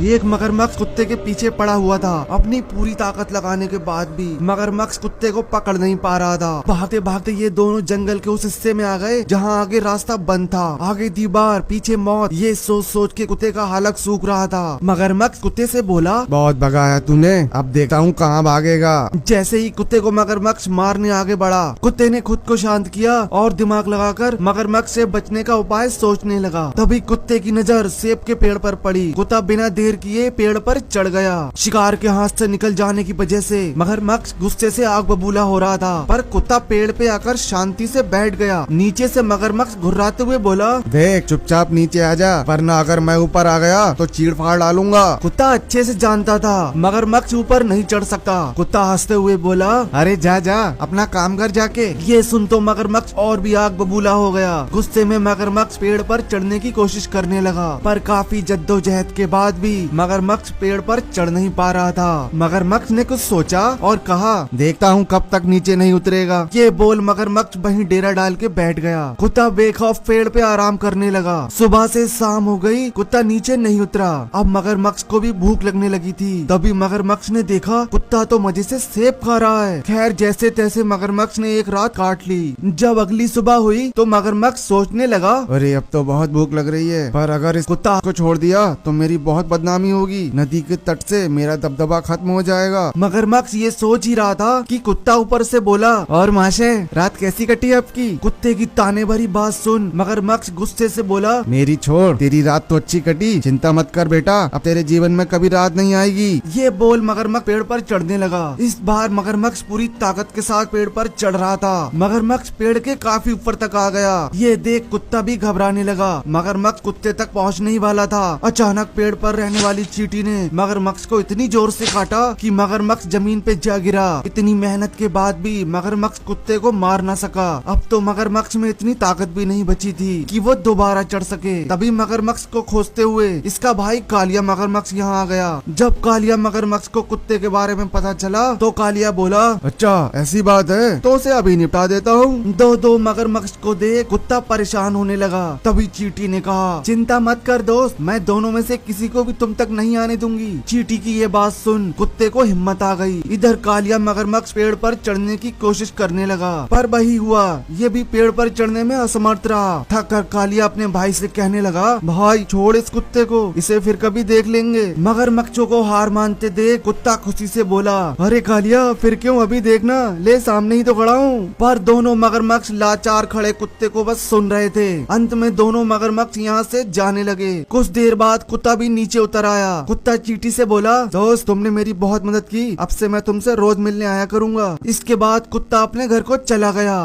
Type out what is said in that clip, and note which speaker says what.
Speaker 1: एक मगरमच्छ कुत्ते के पीछे पड़ा हुआ था। अपनी पूरी ताकत लगाने के बाद भी मगरमच्छ कुत्ते को पकड़ नहीं पा रहा था। भागते भागते ये दोनों जंगल के उस हिस्से में आ गए जहाँ आगे रास्ता बंद था। आगे दीवार, पीछे मौत। ये सोच सोच के कुत्ते का हलक सूख रहा था। मगरमच्छ कुत्ते से बोला,
Speaker 2: बहुत भगाया तूने, अब देखता हूँ कहाँ भागेगा।
Speaker 1: जैसे ही कुत्ते को मगरमच्छ मारने आगे बढ़ा, कुत्ते ने खुद को शांत किया और दिमाग लगाकर मगरमच्छ से बचने का उपाय सोचने लगा। तभी कुत्ते की नजर सेब के पेड़ पर पड़ी। कुत्ता बिना देर किए पेड़ पर चढ़ गया। शिकार के हाथ से निकल जाने की वजह से मगरमच्छ गुस्से से आग बबूला हो रहा था, पर कुत्ता पेड़ पे आकर शांति से बैठ गया। नीचे से मगरमच्छ घुर्राते हुए बोला,
Speaker 2: देख चुपचाप नीचे आ जा, वरना अगर मैं ऊपर आ गया तो चीड़ फाड़ डालूंगा।
Speaker 1: कुत्ता अच्छे से जानता था मगरमच्छ ऊपर नहीं चढ़ सकता। कुत्ता हंसते हुए बोला,
Speaker 2: अरे जा जा अपना काम कर जाके।
Speaker 1: ये सुन तो मगरमच्छ और भी आग बबूला हो गया। गुस्से में मगरमच्छ पेड़ पर चढ़ने की कोशिश करने लगा, पर काफी जद्दोजहद के बाद भी मगरमच्छ पेड़ पर चढ़ नहीं पा रहा था। मगरमच्छ ने कुछ सोचा और कहा,
Speaker 2: देखता हूँ कब तक नीचे नहीं उतरेगा।
Speaker 1: ये बोल मगरमच्छ वहीं डेरा डाल के बैठ गया। कुत्ता बेखौफ पेड़ पे आराम करने लगा। सुबह से शाम हो गई, कुत्ता नीचे नहीं उतरा। अब मगरमच्छ को भी भूख लगने लगी थी। तभी मगरमच्छ ने देखा कुत्ता तो मजे से सेब खा रहा है। खैर जैसे तैसे मगरमच्छ ने एक रात काट ली। जब अगली सुबह हुई तो मगरमच्छ सोचने लगा,
Speaker 2: अरे अब तो बहुत भूख लग रही है, पर अगर इस कुत्ता को छोड़ दिया तो मेरी बहुत बदनामी होगी। नदी के तट से मेरा दबदबा खत्म हो जाएगा।
Speaker 1: मगरमच्छ ये सोच ही रहा था कि कुत्ता ऊपर से बोला, और माशे रात कैसी कटी आपकी? कुत्ते की ताने भरी बात सुन मगरमच्छ गुस्से से बोला,
Speaker 2: मेरी छोड़, तेरी रात तो अच्छी कटी, चिंता मत कर बेटा, अब तेरे जीवन में कभी रात नहीं आएगी।
Speaker 1: ये बोल मगरमच्छ पेड़ पर चढ़ने लगा। इस बार मगरमच्छ पूरी ताकत के साथ पेड़ पर चढ़ रहा था। मगरमच्छ पेड़ के काफी ऊपर तक आ गया। ये देख कुत्ता भी घबराने लगा। मगरमच्छ कुत्ते तक पहुंचने ही वाला था। अचानक पेड़ पर रहने वाली चींटी ने मगरमच्छ को इतनी जोर से काटा कि मगरमच्छ जमीन पे जा गिरा। इतनी मेहनत के बाद भी मगरमच्छ कुत्ते को मार न सका। अब तो मगरमच्छ में इतनी ताकत भी नहीं बची थी कि वो दोबारा चढ़ सके। तभी मगरमच्छ को खोजते हुए इसका भाई कालिया मगरमच्छ यहाँ आ गया। जब कालिया मगरमच्छ को कुत्ते के बारे में पता चला तो कालिया बोला,
Speaker 2: अच्छा ऐसी बात है तो उसे अभी निपटा देता हूँ।
Speaker 1: दो मगरमच्छ को देख कुत्ता परेशान होने लगा। तभी चींटी ने कहा, चिंता मत कर दोस्त, मैं दोनों में से किसी को भी तुम तक नहीं आने दूंगी। चींटी की ये बात सुन कुत्ते को हिम्मत आ गई। इधर कालिया मगरमच्छ पेड़ पर चढ़ने की कोशिश करने लगा, पर वही हुआ, ये भी पेड़ पर चढ़ने में असमर्थ रहा। थक कर कालिया अपने भाई से कहने लगा, भाई छोड़ इस कुत्ते को, इसे फिर कभी देख लेंगे। मगरमच्छों को हार मानते देख कुत्ता खुशी से बोला, अरे कालिया फिर क्यों, अभी देखना, ले सामने ही तो खड़ा हूँ। पर दोनों मगरमच्छ लाचार खड़े कुत्ते को बस सुन रहे थे। अंत में दोनों मगरमच्छ यहाँ से जाने लगे। कुछ देर बाद कुत्ता भी नीचे उतर आया। कुत्ता चींटी से बोला, दोस्त तुमने मेरी बहुत मदद की, अब से मैं तुमसे रोज मिलने आया करूंगा। इसके बाद कुत्ता अपने घर को चला गया।